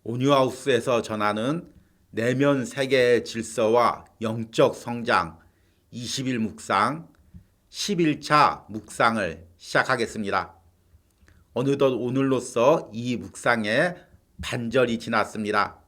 온유하우스에서 전하는 내면 세계의 질서와 영적 성장 20일 묵상 11차 묵상을 시작하겠습니다. 어느덧 오늘로써 이 묵상의 반절이 지났습니다.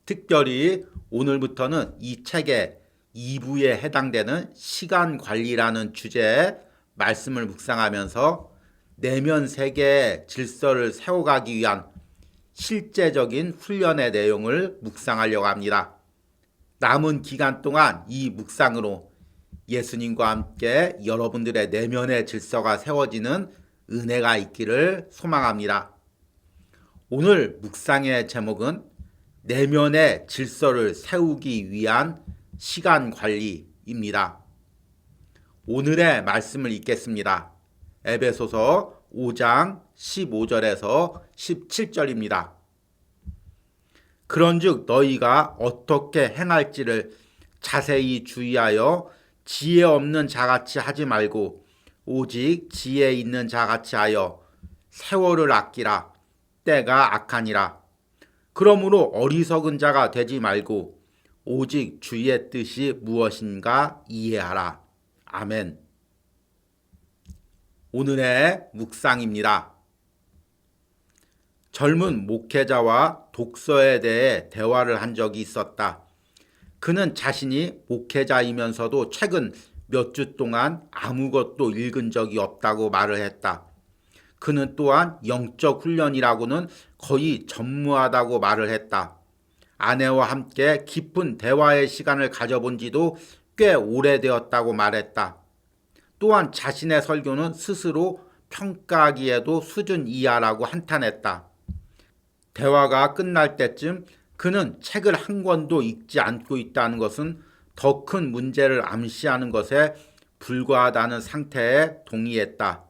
특별히 오늘부터는 이 책의 2부에 해당되는 시간 관리라는 주제의 말씀을 묵상하면서 내면 세계의 질서를 세워가기 위한 실제적인 훈련의 내용을 묵상하려고 합니다. 남은 기간 동안 이 묵상으로 예수님과 함께 여러분들의 내면의 질서가 세워지는 은혜가 있기를 소망합니다. 오늘 묵상의 제목은 내면의 질서를 세우기 위한 시간 관리입니다. 오늘의 말씀을 읽겠습니다. 에베소서 5장 15절에서 17절입니다. 그런즉 너희가 어떻게 행할지를 자세히 주의하여 지혜 없는 자같이 하지 말고 오직 지혜 있는 자같이 하여 세월을 아끼라. 때가 악하니라. 그러므로 어리석은 자가 되지 말고 오직 주의 뜻이 무엇인가 이해하라. 아멘. 오늘의 묵상입니다. 젊은 목회자와 독서에 대해 대화를 한 적이 있었다. 그는 자신이 목회자이면서도 최근 몇 주 동안 아무것도 읽은 적이 없다고 말을 했다. 그는 또한 영적 훈련이라고는 거의 전무하다고 말을 했다. 아내와 함께 깊은 대화의 시간을 가져본 지도 꽤 오래되었다고 말했다. 또한 자신의 설교는 스스로 평가하기에도 수준 이하라고 한탄했다. 대화가 끝날 때쯤 그는 책을 한 권도 읽지 않고 있다는 것은 더 큰 문제를 암시하는 것에 불과하다는 상태에 동의했다.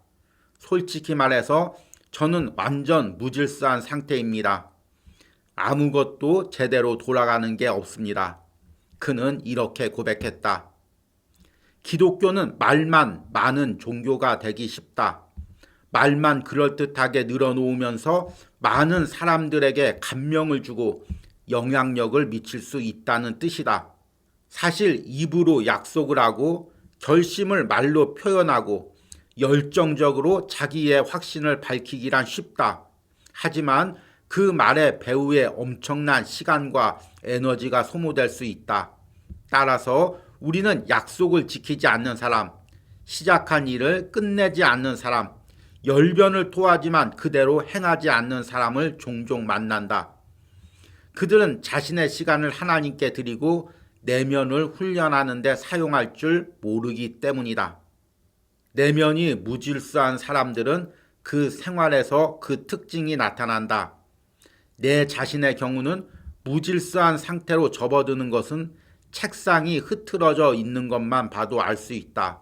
솔직히 말해서 저는 완전 무질서한 상태입니다. 아무것도 제대로 돌아가는 게 없습니다. 그는 이렇게 고백했다. 기독교는 말만 많은 종교가 되기 쉽다. 말만 그럴듯하게 늘어놓으면서 많은 사람들에게 감명을 주고 영향력을 미칠 수 있다는 뜻이다. 사실 입으로 약속을 하고 결심을 말로 표현하고 열정적으로 자기의 확신을 밝히기란 쉽다. 하지만 그 말의 배후에 엄청난 시간과 에너지가 소모될 수 있다. 따라서 우리는 약속을 지키지 않는 사람, 시작한 일을 끝내지 않는 사람, 열변을 토하지만 그대로 행하지 않는 사람을 종종 만난다. 그들은 자신의 시간을 하나님께 드리고 내면을 훈련하는 데 사용할 줄 모르기 때문이다. 내면이 무질서한 사람들은 그 생활에서 그 특징이 나타난다. 내 자신의 경우는 무질서한 상태로 접어드는 것은 책상이 흐트러져 있는 것만 봐도 알 수 있다.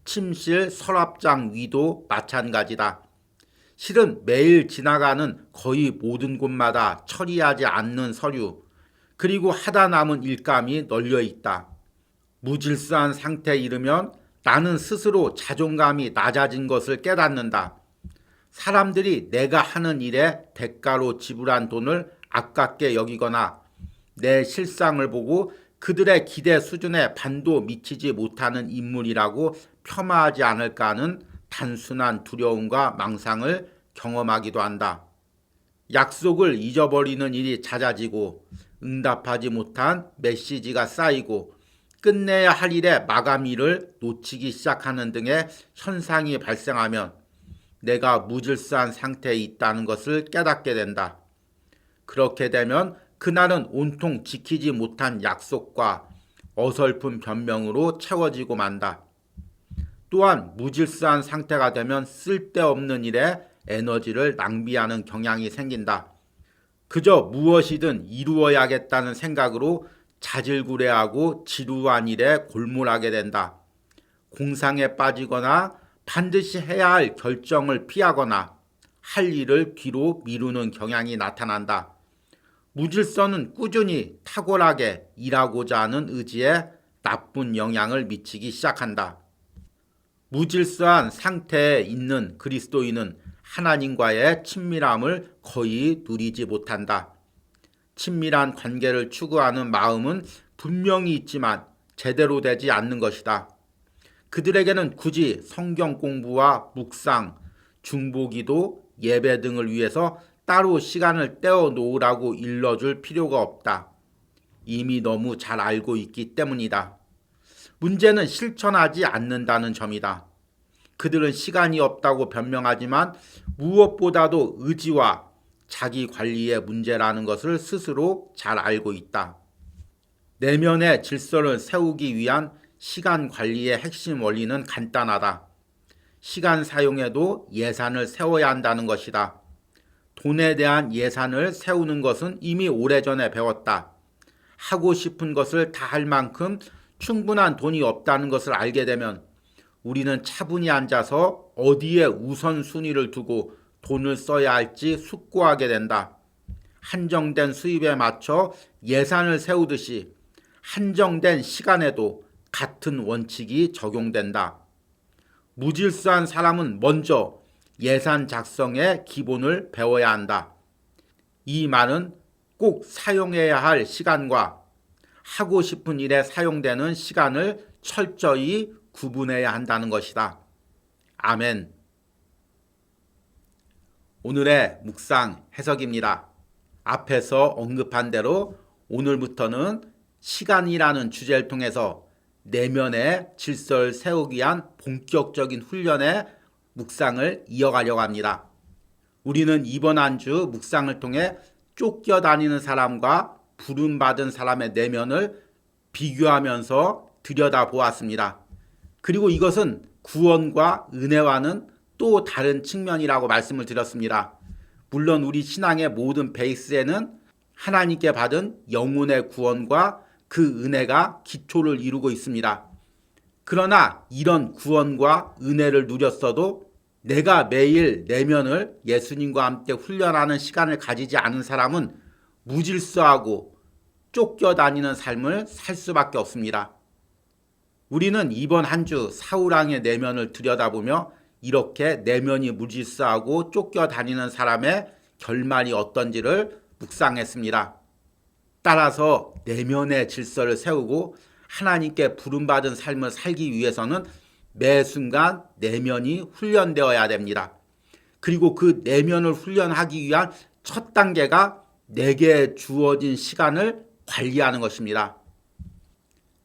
침실 서랍장 위도 마찬가지다. 실은 매일 지나가는 거의 모든 곳마다 처리하지 않는 서류, 그리고 하다 남은 일감이 널려 있다. 무질서한 상태에 이르면 나는 스스로 자존감이 낮아진 것을 깨닫는다. 사람들이 내가 하는 일에 대가로 지불한 돈을 아깝게 여기거나 내 실상을 보고 그들의 기대 수준에 반도 미치지 못하는 인물이라고 폄하하지 않을까 하는 단순한 두려움과 망상을 경험하기도 한다. 약속을 잊어버리는 일이 잦아지고 응답하지 못한 메시지가 쌓이고 끝내야 할 일의 마감일을 놓치기 시작하는 등의 현상이 발생하면 내가 무질서한 상태에 있다는 것을 깨닫게 된다. 그렇게 되면 그날은 온통 지키지 못한 약속과 어설픈 변명으로 채워지고 만다. 또한 무질서한 상태가 되면 쓸데없는 일에 에너지를 낭비하는 경향이 생긴다. 그저 무엇이든 이루어야겠다는 생각으로 자질구레하고 지루한 일에 골몰하게 된다. 공상에 빠지거나 반드시 해야 할 결정을 피하거나 할 일을 뒤로 미루는 경향이 나타난다. 무질서는 꾸준히 탁월하게 일하고자 하는 의지에 나쁜 영향을 미치기 시작한다. 무질서한 상태에 있는 그리스도인은 하나님과의 친밀함을 거의 누리지 못한다. 친밀한 관계를 추구하는 마음은 분명히 있지만 제대로 되지 않는 것이다. 그들에게는 굳이 성경 공부와 묵상, 중보기도, 예배 등을 위해서 따로 시간을 떼어 놓으라고 일러줄 필요가 없다. 이미 너무 잘 알고 있기 때문이다. 문제는 실천하지 않는다는 점이다. 그들은 시간이 없다고 변명하지만 무엇보다도 의지와 자기 관리의 문제라는 것을 스스로 잘 알고 있다. 내면의 질서를 세우기 위한 시간 관리의 핵심 원리는 간단하다. 시간 사용에도 예산을 세워야 한다는 것이다. 돈에 대한 예산을 세우는 것은 이미 오래전에 배웠다. 하고 싶은 것을 다 할 만큼 충분한 돈이 없다는 것을 알게 되면 우리는 차분히 앉아서 어디에 우선순위를 두고 돈을 써야 할지 숙고하게 된다. 한정된 수입에 맞춰 예산을 세우듯이 한정된 시간에도 같은 원칙이 적용된다. 무질서한 사람은 먼저 예산 작성의 기본을 배워야 한다. 이 말은 꼭 사용해야 할 시간과 하고 싶은 일에 사용되는 시간을 철저히 구분해야 한다는 것이다. 아멘. 오늘의 묵상 해석입니다. 앞에서 언급한 대로 오늘부터는 시간이라는 주제를 통해서 내면의 질서를 세우기 위한 본격적인 훈련의 묵상을 이어가려고 합니다. 우리는 이번 한 주 묵상을 통해 쫓겨다니는 사람과 부름받은 사람의 내면을 비교하면서 들여다보았습니다. 그리고 이것은 구원과 은혜와는 또 다른 측면이라고 말씀을 드렸습니다. 물론 우리 신앙의 모든 베이스에는 하나님께 받은 영혼의 구원과 그 은혜가 기초를 이루고 있습니다. 그러나 이런 구원과 은혜를 누렸어도 내가 매일 내면을 예수님과 함께 훈련하는 시간을 가지지 않은 사람은 무질서하고 쫓겨다니는 삶을 살 수밖에 없습니다. 우리는 이번 한 주 사울왕의 내면을 들여다보며 이렇게 내면이 무질서하고 쫓겨다니는 사람의 결말이 어떤지를 묵상했습니다. 따라서 내면의 질서를 세우고 하나님께 부름받은 삶을 살기 위해서는 매 순간 내면이 훈련되어야 됩니다. 그리고 그 내면을 훈련하기 위한 첫 단계가 내게 주어진 시간을 관리하는 것입니다.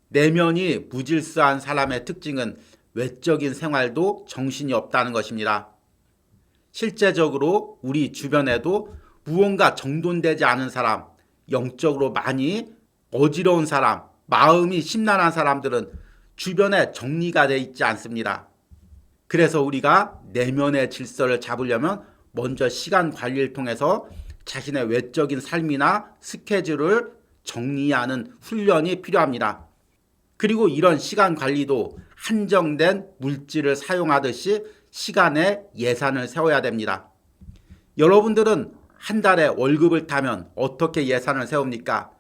내면이 무질서한 사람의 특징은 외적인 생활도 정신이 없다는 것입니다. 실제적으로 우리 주변에도 무언가 정돈되지 않은 사람, 영적으로 많이 어지러운 사람, 마음이 심란한 사람들은 주변에 정리가 되어 있지 않습니다. 그래서 우리가 내면의 질서를 잡으려면 먼저 시간 관리를 통해서 자신의 외적인 삶이나 스케줄을 정리하는 훈련이 필요합니다. 그리고 이런 시간 관리도 한정된 물질을 사용하듯이 시간에 예산을 세워야 됩니다. 여러분들은 한 달에 월급을 타면 어떻게 예산을 세웁니까?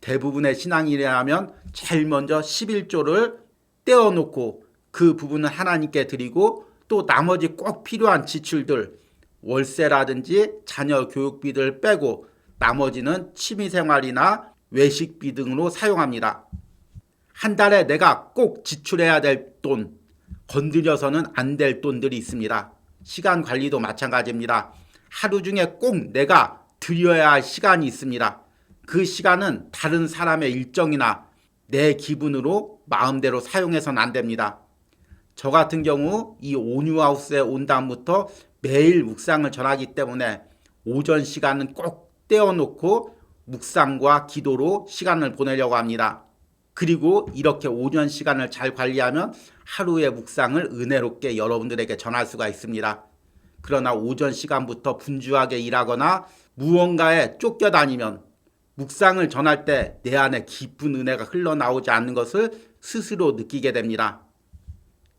대부분의 신앙인이라면 제일 먼저 11조를 떼어놓고 그 부분을 하나님께 드리고 또 나머지 꼭 필요한 지출들, 월세라든지 자녀 교육비들 빼고 나머지는 취미생활이나 외식비 등으로 사용합니다. 한 달에 내가 꼭 지출해야 될 돈, 건드려서는 안 될 돈들이 있습니다. 시간 관리도 마찬가지입니다. 하루 중에 꼭 내가 드려야 할 시간이 있습니다. 그 시간은 다른 사람의 일정이나 내 기분으로 마음대로 사용해서는 안 됩니다. 저 같은 경우 이 온유하우스에 온 다음부터 매일 묵상을 전하기 때문에 오전 시간은 꼭 떼어놓고 묵상과 기도로 시간을 보내려고 합니다. 그리고 이렇게 오전 시간을 잘 관리하면 하루의 묵상을 은혜롭게 여러분들에게 전할 수가 있습니다. 그러나 오전 시간부터 분주하게 일하거나 무언가에 쫓겨다니면 묵상을 전할 때 내 안에 깊은 은혜가 흘러나오지 않는 것을 스스로 느끼게 됩니다.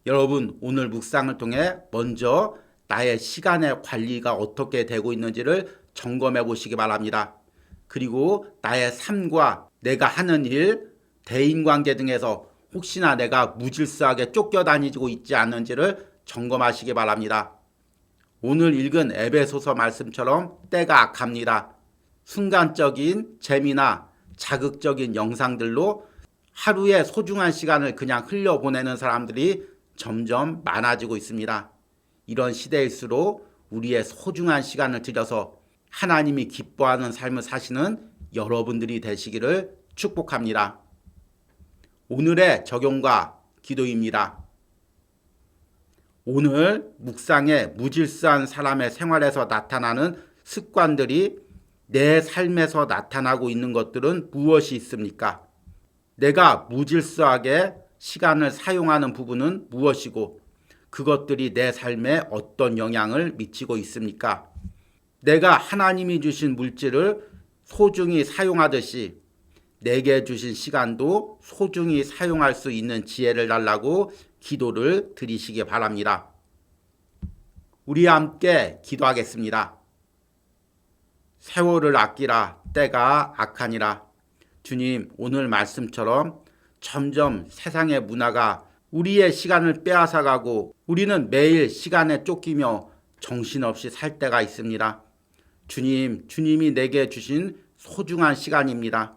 여러분, 오늘 묵상을 통해 먼저 나의 시간의 관리가 어떻게 되고 있는지를 점검해 보시기 바랍니다. 그리고 나의 삶과 내가 하는 일, 대인관계 등에서 혹시나 내가 무질서하게 쫓겨다니고 있지 않는지를 점검하시기 바랍니다. 오늘 읽은 에베소서 말씀처럼 때가 악합니다. 순간적인 재미나 자극적인 영상들로 하루의 소중한 시간을 그냥 흘려보내는 사람들이 점점 많아지고 있습니다. 이런 시대일수록 우리의 소중한 시간을 들여서 하나님이 기뻐하는 삶을 사시는 여러분들이 되시기를 축복합니다. 오늘의 적용과 기도입니다. 오늘 묵상에 무질서한 사람의 생활에서 나타나는 습관들이 내 삶에서 나타나고 있는 것들은 무엇이 있습니까? 내가 무질서하게 시간을 사용하는 부분은 무엇이고 그것들이 내 삶에 어떤 영향을 미치고 있습니까? 내가 하나님이 주신 물질을 소중히 사용하듯이 내게 주신 시간도 소중히 사용할 수 있는 지혜를 달라고 기도를 드리시기 바랍니다. 우리 함께 기도하겠습니다. 세월을 아끼라 때가 악하니라. 주님, 오늘 말씀처럼 점점 세상의 문화가 우리의 시간을 빼앗아가고 우리는 매일 시간에 쫓기며 정신없이 살 때가 있습니다. 주님, 주님이 내게 주신 소중한 시간입니다.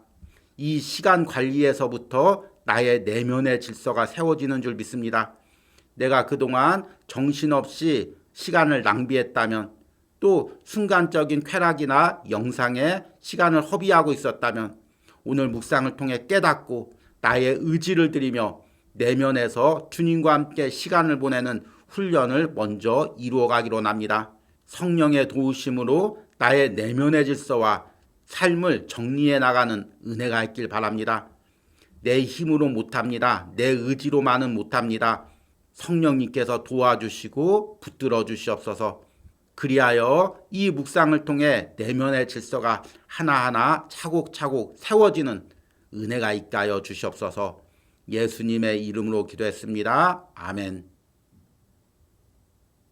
이 시간 관리에서부터 나의 내면의 질서가 세워지는 줄 믿습니다. 내가 그동안 정신없이 시간을 낭비했다면 또 순간적인 쾌락이나 영상에 시간을 허비하고 있었다면 오늘 묵상을 통해 깨닫고 나의 의지를 들이며 내면에서 주님과 함께 시간을 보내는 훈련을 먼저 이루어가기로 합니다. 성령의 도우심으로 나의 내면의 질서와 삶을 정리해 나가는 은혜가 있길 바랍니다. 내 힘으로 못합니다. 내 의지로만은 못합니다. 성령님께서 도와주시고 붙들어 주시옵소서. 그리하여 이 묵상을 통해 내면의 질서가 하나하나 차곡차곡 세워지는 은혜가 있게 하여 주시옵소서. 예수님의 이름으로 기도했습니다. 아멘.